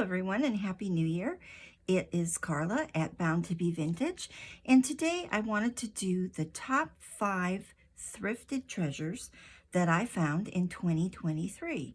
everyone, and Happy New Year. It is Carla at Bound to Be Vintage, and today I wanted to do the top 5 thrifted treasures that I found in 2023.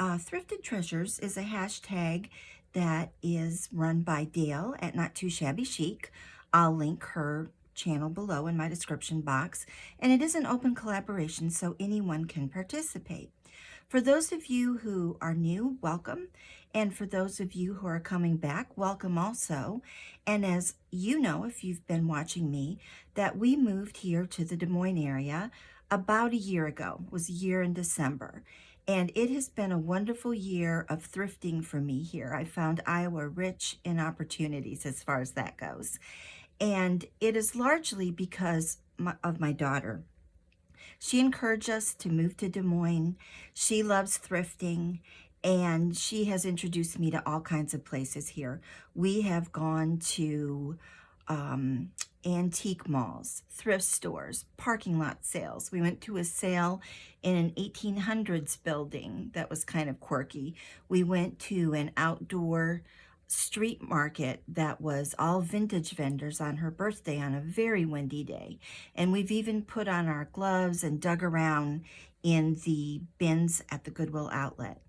Thrifted Treasures is a hashtag that is run by Dale at Not Too Shabby Chic. I'll link her channel below in my description box, and it is an open collaboration so anyone can participate. For those of you who are new, welcome. And for those of you who are coming back, welcome also. And as you know, if you've been watching me, that we moved here to the Des Moines area about a year ago. It was a year in December. And it has been a wonderful year of thrifting for me here. I found Iowa rich in opportunities as far as that goes. And it is largely because of my daughter. She encouraged us to move to Des Moines. She loves thrifting, and she has introduced me to all kinds of places here. We have gone to antique malls, thrift stores, parking lot sales. We went to a sale in an 1800s building that was kind of quirky. We went to an outdoor street market that was all vintage vendors on her birthday on a very windy day. And we've even put on our gloves and dug around in the bins at the Goodwill outlet.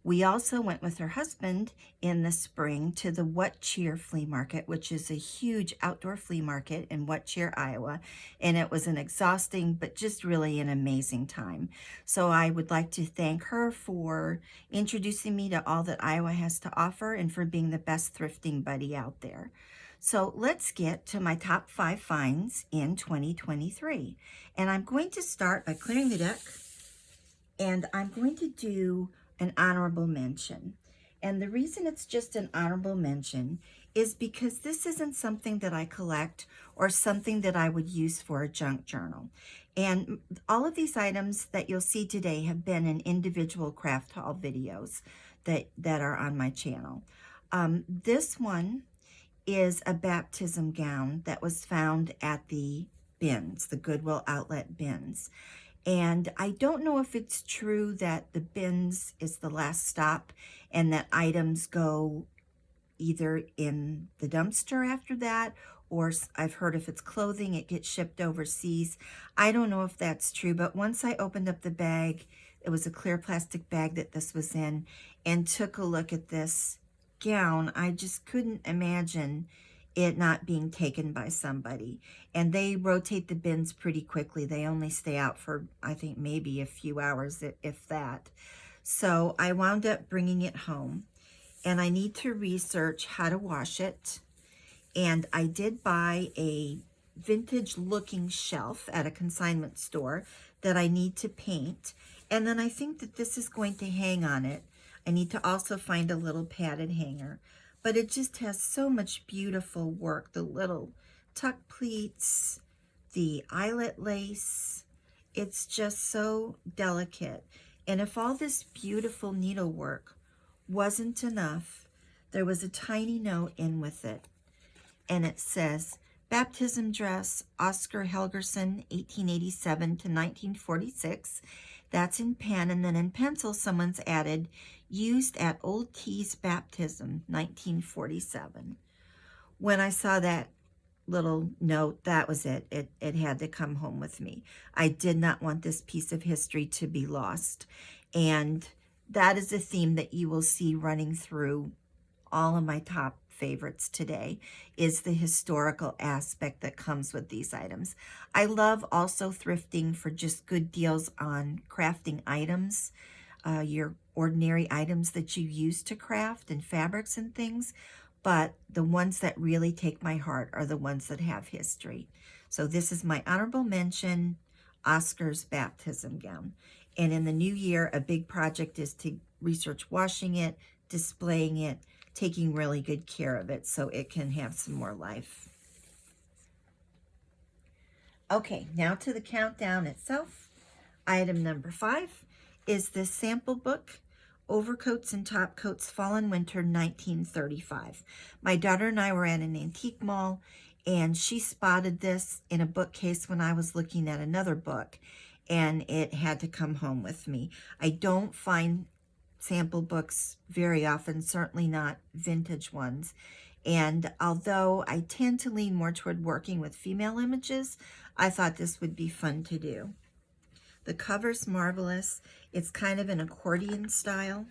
We also went with her husband in the spring to the What Cheer flea market, which is a huge outdoor flea market in What Cheer, Iowa. And it was an exhausting, but just really an amazing time. So I would like to thank her for introducing me to all that Iowa has to offer and for being the best thrifting buddy out there. So let's get to my top 5 finds in 2023. And I'm going to start by clearing the deck, and I'm going to do an honorable mention. And the reason it's just an honorable mention is because this isn't something that I collect or something that I would use for a junk journal. And all of these items that you'll see today have been in individual craft haul videos that are on my channel. This one is a baptism gown that was found at the bins, the Goodwill outlet bins. And I don't know if it's true that the bins is the last stop and that items go either in the dumpster after that, or I've heard if it's clothing, it gets shipped overseas. I don't know if that's true, but once I opened up the bag, it was a clear plastic bag that this was in, and took a look at this gown, I just couldn't imagine it not being taken by somebody. And they rotate the bins pretty quickly. They only stay out for, I think, maybe a few hours, if that. So I wound up bringing it home, and I need to research how to wash it. And I did buy a vintage looking shelf at a consignment store that I need to paint. And then I think that this is going to hang on it. I need to also find a little padded hanger. But it just has so much beautiful work. The little tuck pleats, the eyelet lace. It's just so delicate. And if all this beautiful needlework wasn't enough, there was a tiny note in with it. And it says, baptism dress, Oscar Helgerson, 1887 to 1946. That's in pen, and then in pencil, someone's added, used at Old T's baptism, 1947. When I saw that little note, that was it. It had to come home with me. I did not want this piece of history to be lost. And that is a theme that you will see running through all of my top favorites today, is the historical aspect that comes with these items. I love also thrifting for just good deals on crafting items, your ordinary items that you use to craft and fabrics and things, but the ones that really take my heart are the ones that have history. So this is my honorable mention, Oscar's baptism gown. And in the new year, a big project is to research washing it, displaying it, taking really good care of it so it can have some more life. Okay, now to the countdown itself. Item number 5 is this sample book, Overcoats and Topcoats Fall and Winter 1935. My daughter and I were at an antique mall, and she spotted this in a bookcase when I was looking at another book, and it had to come home with me. I don't find sample books very often, certainly not vintage ones. And although I tend to lean more toward working with female images, I thought this would be fun to do. The cover's marvelous. It's kind of an accordion style.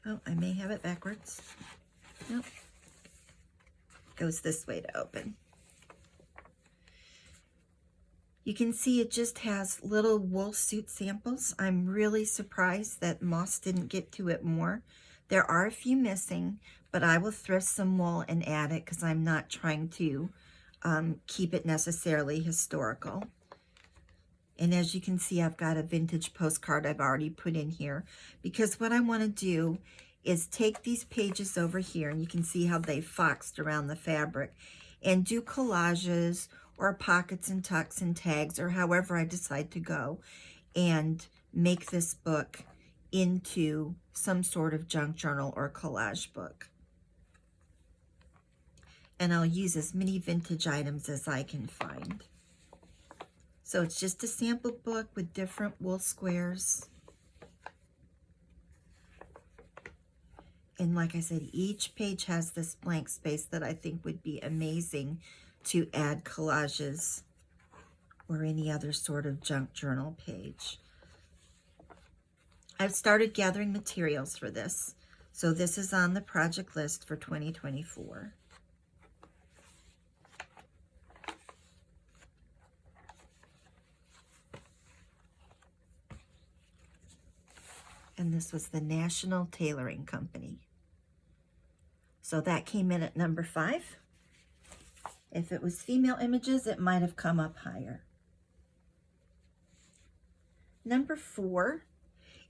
Oh, I may have it backwards. Nope. Goes this way to open. You can see it just has little wool suit samples. I'm really surprised that Moss didn't get to it more. There are a few missing, but I will thrift some wool and add it because I'm not trying to keep it necessarily historical. And as you can see, I've got a vintage postcard I've already put in here, because what I want to do is take these pages over here, and you can see how they foxed around the fabric, and do collages or pockets and tucks and tags, or however I decide to go, and make this book into some sort of junk journal or collage book. And I'll use as many vintage items as I can find. So it's just a sample book with different wool squares. And like I said, each page has this blank space that I think would be amazing to add collages or any other sort of junk journal page. I've started gathering materials for this, so this is on the project list for 2024. And this was the National Tailoring Company. So that came in at number 5. If it was female images, it might have come up higher. Number 4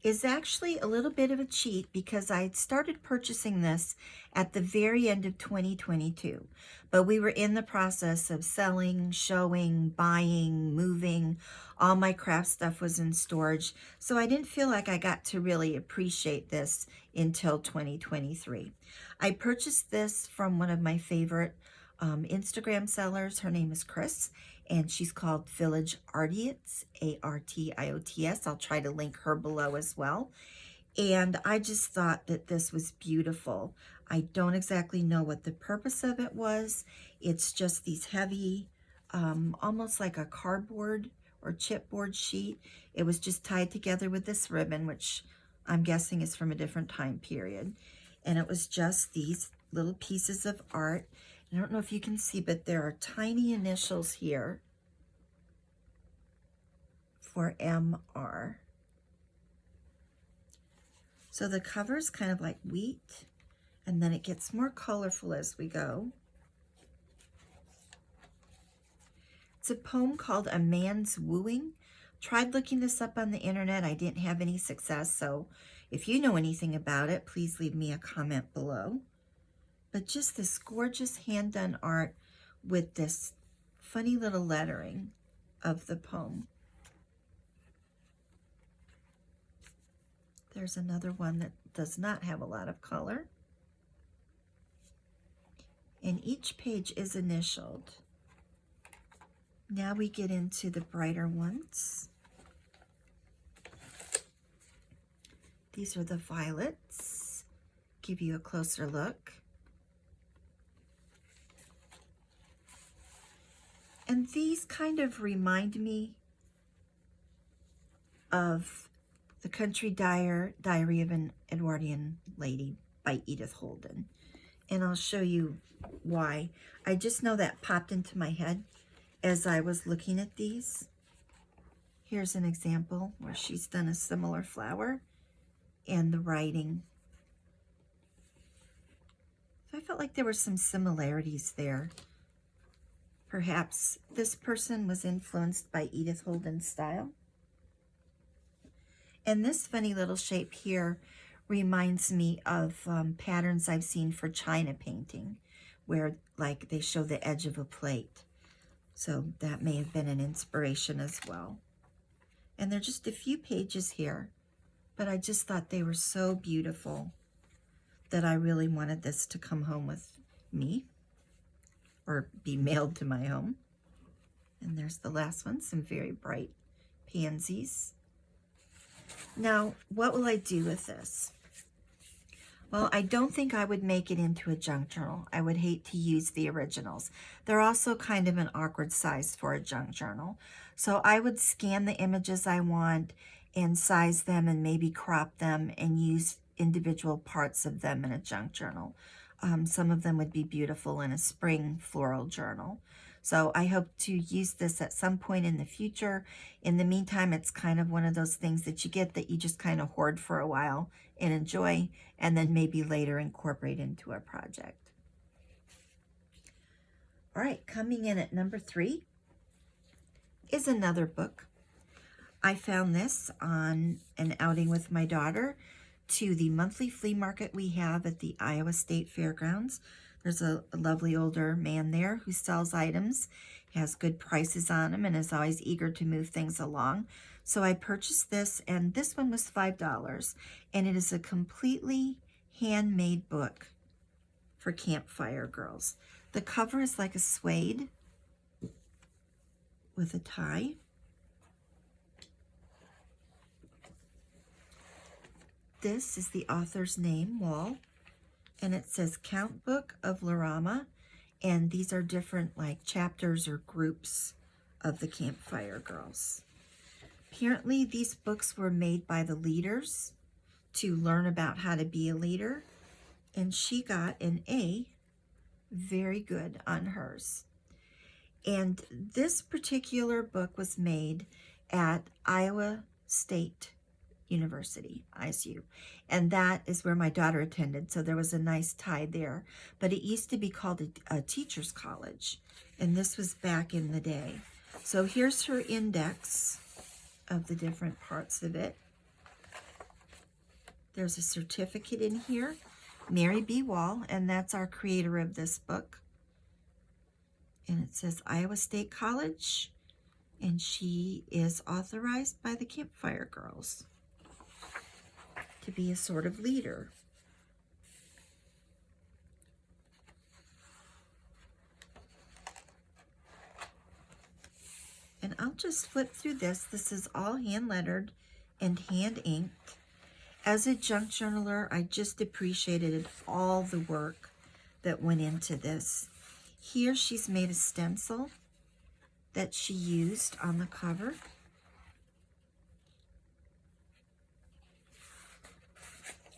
is actually a little bit of a cheat, because I had started purchasing this at the very end of 2022, but we were in the process of selling, showing, buying, moving. All my craft stuff was in storage, so I didn't feel like I got to really appreciate this until 2023. I purchased this from one of my favorite Instagram sellers. Her name is Chris, and she's called Village Artiots, A-R-T-I-O-T-S. I'll try to link her below as well. And I just thought that this was beautiful. I don't exactly know what the purpose of it was. It's just these heavy, almost like a cardboard or chipboard sheet. It was just tied together with this ribbon, which I'm guessing is from a different time period. And it was just these little pieces of art. I don't know if you can see, but there are tiny initials here for MR. So the cover is kind of like wheat, and then it gets more colorful as we go. It's a poem called A Man's Wooing. Tried looking this up on the internet. I didn't have any success, so if you know anything about it, please leave me a comment below. But just this gorgeous hand-done art with this funny little lettering of the poem. There's another one that does not have a lot of color. And each page is initialed. Now we get into the brighter ones. These are the violets. Give you a closer look. And these kind of remind me of The Country Diary of an Edwardian Lady by Edith Holden. And I'll show you why. I just know that popped into my head as I was looking at these. Here's an example where she's done a similar flower and the writing. So I felt like there were some similarities there. Perhaps this person was influenced by Edith Holden's style. And this funny little shape here reminds me of patterns I've seen for China painting, where like they show the edge of a plate. So that may have been an inspiration as well. And there are just a few pages here, but I just thought they were so beautiful that I really wanted this to come home with me, or be mailed to my home. And there's the last one, some very bright pansies. Now, what will I do with this? Well, I don't think I would make it into a junk journal. I would hate to use the originals. They're also kind of an awkward size for a junk journal. So I would scan the images I want and size them and maybe crop them and use individual parts of them in a junk journal. Some of them would be beautiful in a spring floral journal. So I hope to use this at some point in the future. In the meantime, it's kind of one of those things that you get that you just kind of hoard for a while and enjoy, and then maybe later incorporate into a project. All right, coming in at number 3 is another book. I found this on an outing with my daughter to the monthly flea market we have at the Iowa State Fairgrounds. There's a lovely older man there who sells items, has good prices on them, and is always eager to move things along. So I purchased this, and this one was $5, and it is a completely handmade book for campfire girls. The cover is like a suede with a tie. This is the author's name, Wall, and it says Count Book of Lorama, and these are different like chapters or groups of the campfire girls. Apparently these books were made by the leaders to learn about how to be a leader, and she got an A, very good, on hers. And this particular book was made at Iowa State University, ISU, and that is where my daughter attended, so there was a nice tie there. But it used to be called a teacher's college, and this was back in the day. So here's her index of the different parts of it. There's a certificate in here, Mary B. Wall, and that's our creator of this book. And it says Iowa State College, and she is authorized by the Campfire Girls to be a sort of leader. And I'll just flip through this. This is all hand lettered and hand inked. As a junk journaler, I just appreciated all the work that went into this. Here she's made a stencil that she used on the cover.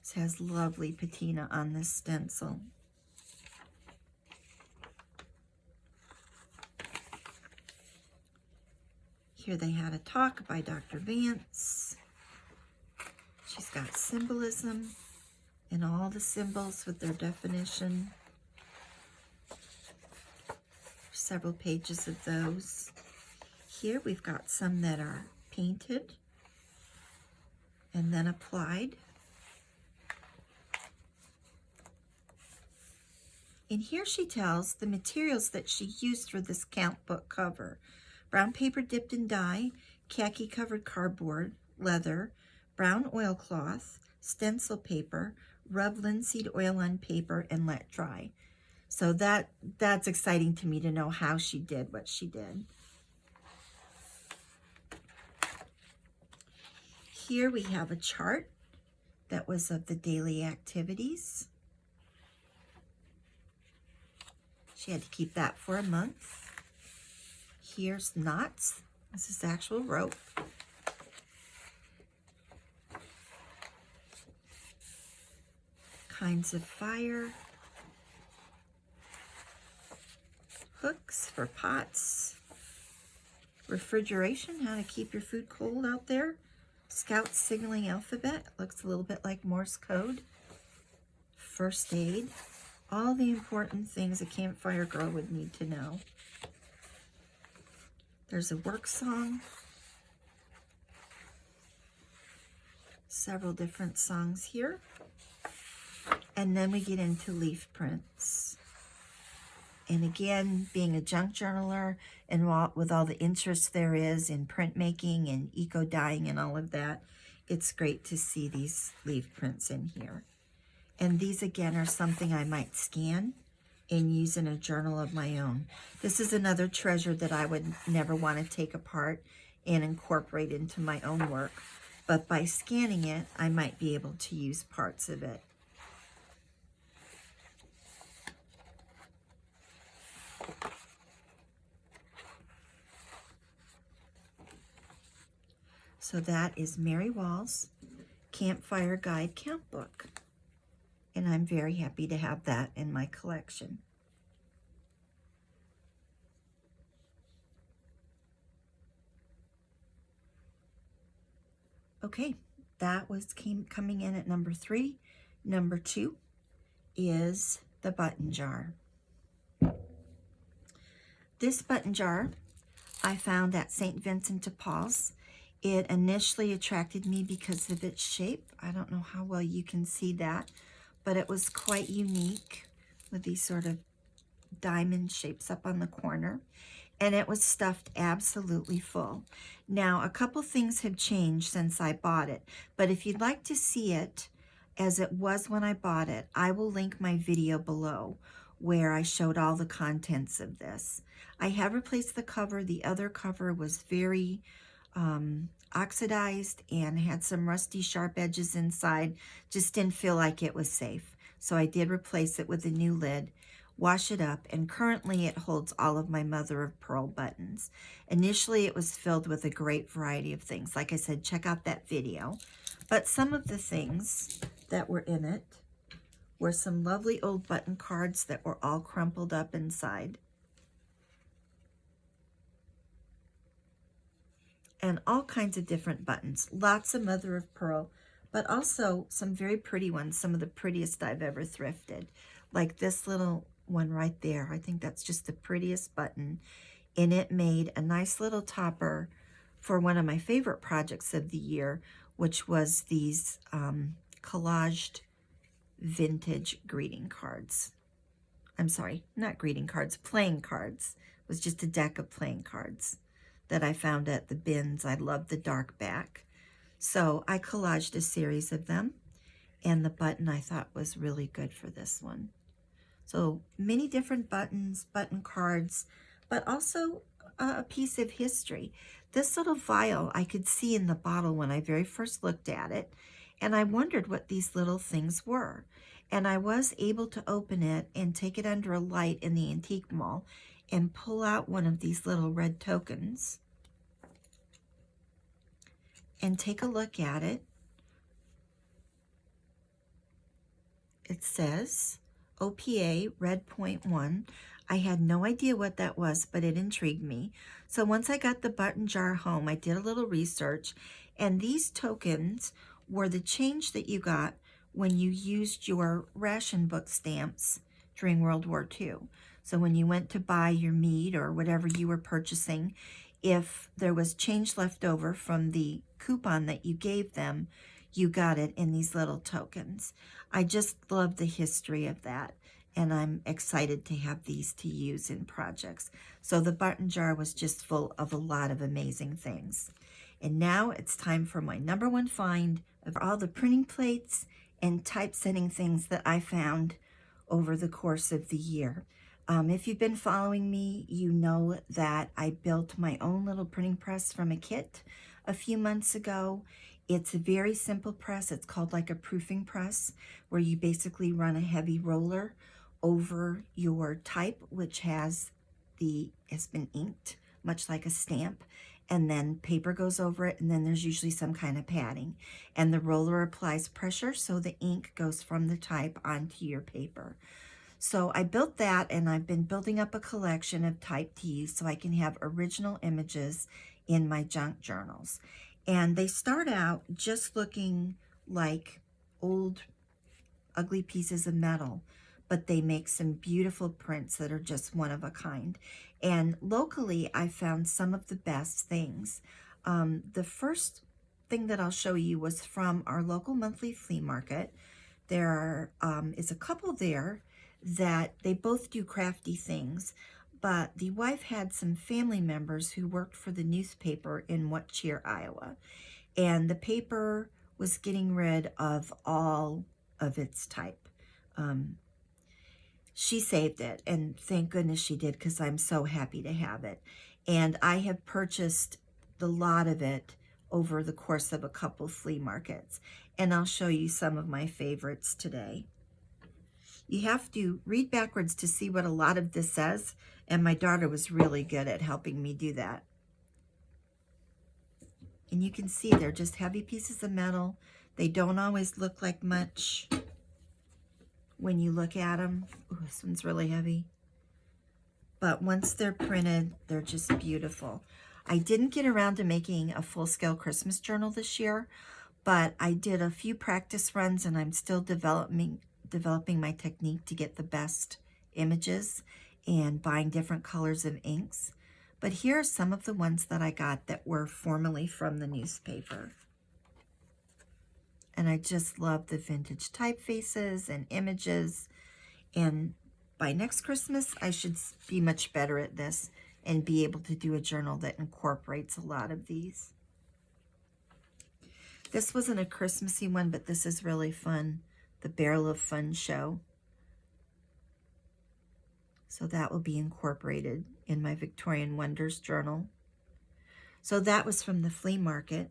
This has lovely patina on this stencil. Here they had a talk by Dr. Vance. She's got symbolism and all the symbols with their definition. Several pages of those. Here we've got some that are painted and then applied. And here she tells the materials that she used for this count book cover. Brown paper dipped in dye, khaki covered cardboard, leather, brown oilcloth, stencil paper, rub linseed oil on paper, and let dry. So that's exciting to me to know how she did what she did. Here we have a chart that was of the daily activities. She had to keep that for a month. Here's knots. This is actual rope. Kinds of fire. Hooks for pots. Refrigeration, how to keep your food cold out there. Scout signaling alphabet, looks a little bit like Morse code. First aid, all the important things a campfire girl would need to know. There's a work song. Several different songs here. And then we get into leaf prints. And again, being a junk journaler and with all the interest there is in printmaking and eco-dyeing and all of that, it's great to see these leaf prints in here. And these again are something I might scan and use in a journal of my own. This is another treasure that I would never want to take apart and incorporate into my own work. but by scanning it, I might be able to use parts of it. So that is Mary Wall's Campfire Guide Count Book. And I'm very happy to have that in my collection. Okay, that was coming in at number 3. Number 2 is the button jar. This button jar I found at St. Vincent de Paul's. It initially attracted me because of its shape. I don't know how well you can see that, but it was quite unique with these sort of diamond shapes up on the corner. And it was stuffed absolutely full. Now, a couple things have changed since I bought it, but if you'd like to see it as it was when I bought it, I will link my video below where I showed all the contents of this. I have replaced the cover. The other cover was very oxidized and had some rusty sharp edges inside. Just didn't feel like it was safe. So I did replace it with a new lid, wash it up, and currently it holds all of my mother of pearl buttons. Initially it was filled with a great variety of things. Like I said, check out that video. But some of the things that were in it were some lovely old button cards that were all crumpled up inside. And all kinds of different buttons. Lots of mother of pearl, but also some very pretty ones, some of the prettiest I've ever thrifted. Like this little one right there. I think that's just the prettiest button. And it made a nice little topper for one of my favorite projects of the year, which was these collaged vintage greeting cards. I'm sorry, not greeting cards, playing cards. It was just a deck of playing cards that I found at the bins. I love the dark back. So I collaged a series of them, and the button I thought was really good for this one. So many different buttons, button cards, but also a piece of history. This little vial I could see in the bottle when I very first looked at it, and I wondered what these little things were. And I was able to open it and take it under a light in the antique mall and pull out one of these little red tokens and take a look at it. It says OPA Red Point 1. I had no idea what that was, but it intrigued me. So once I got the button jar home, I did a little research, and these tokens were the change that you got when you used your ration book stamps during World War II. So when you went to buy your meat or whatever you were purchasing, if there was change left over from the coupon that you gave them, you got it in these little tokens. I just love the history of that, and I'm excited to have these to use in projects. So the button jar was just full of a lot of amazing things. And now it's time for my number 1 find of all the printing plates and typesetting things that I found over the course of the year. If you've been following me, you know that I built my own little printing press from a kit a few months ago. It's a very simple press. It's called like a proofing press, where you basically run a heavy roller over your type, which has been inked, much like a stamp, and then paper goes over it, and then there's usually some kind of padding. And the roller applies pressure, so the ink goes from the type onto your paper. So I built that, and I've been building up a collection of type to use so I can have original images in my junk journals. And they start out just looking like old, ugly pieces of metal, but they make some beautiful prints that are just one of a kind. And locally, I found some of the best things. The first thing that I'll show you was from our local monthly flea market. There is a couple there that they both do crafty things, but the wife had some family members who worked for the newspaper in What Cheer, Iowa, and the paper was getting rid of all of its type. She saved it, and thank goodness she did, because I'm so happy to have it. And I have purchased the lot of it over the course of a couple flea markets. And I'll show you some of my favorites today. You have to read backwards to see what a lot of this says, and my daughter was really good at helping me do that. And you can see they're just heavy pieces of metal. They don't always look like much when you look at them. Ooh, this one's really heavy. But once they're printed, they're just beautiful. I didn't get around to making a full-scale Christmas journal this year, but I did a few practice runs, and I'm still developing my technique to get the best images and buying different colors of inks. But here are some of the ones that I got that were formerly from the newspaper. And I just love the vintage typefaces and images. And by next Christmas, I should be much better at this and be able to do a journal that incorporates a lot of these. This wasn't a Christmassy one, but this is really fun. The Barrel of Fun show. So that will be incorporated in my Victorian Wonders journal. So that was from the flea market.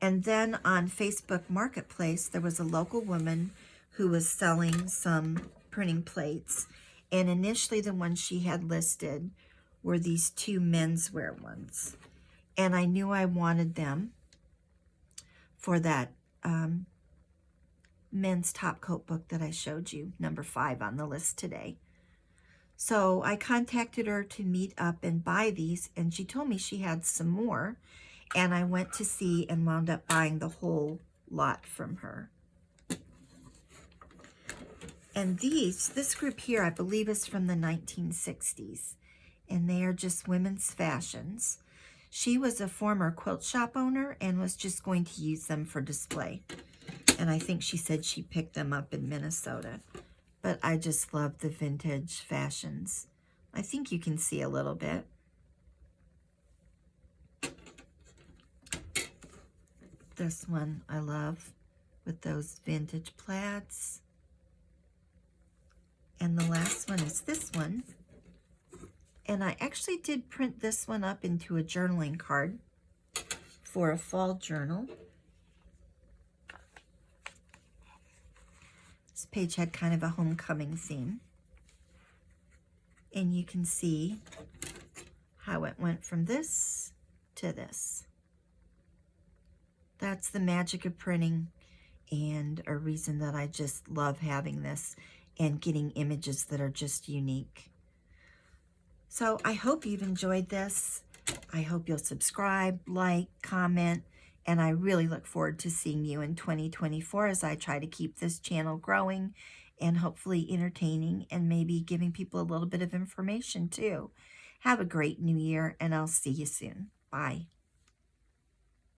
And then on Facebook Marketplace, there was a local woman who was selling some printing plates. And initially the ones she had listed were these two menswear ones. And I knew I wanted them for that men's top coat book that I showed you, number 5 on the list today. So I contacted her to meet up and buy these, and she told me she had some more, and I went to see and wound up buying the whole lot from her. And this group here, I believe, is from the 1960s, and they are just women's fashions. She was a former quilt shop owner and was just going to use them for display. And I think she said she picked them up in Minnesota. But I just love the vintage fashions. I think you can see a little bit. This one I love with those vintage plaids. And the last one is this one. And I actually did print this one up into a journaling card for a fall journal. This page had kind of a homecoming theme. And you can see how it went from this to this. That's the magic of printing, and a reason that I just love having this and getting images that are just unique. So I hope you've enjoyed this. I hope you'll subscribe, like, comment, and I really look forward to seeing you in 2024 as I try to keep this channel growing and hopefully entertaining and maybe giving people a little bit of information too. Have a great new year, and I'll see you soon. Bye.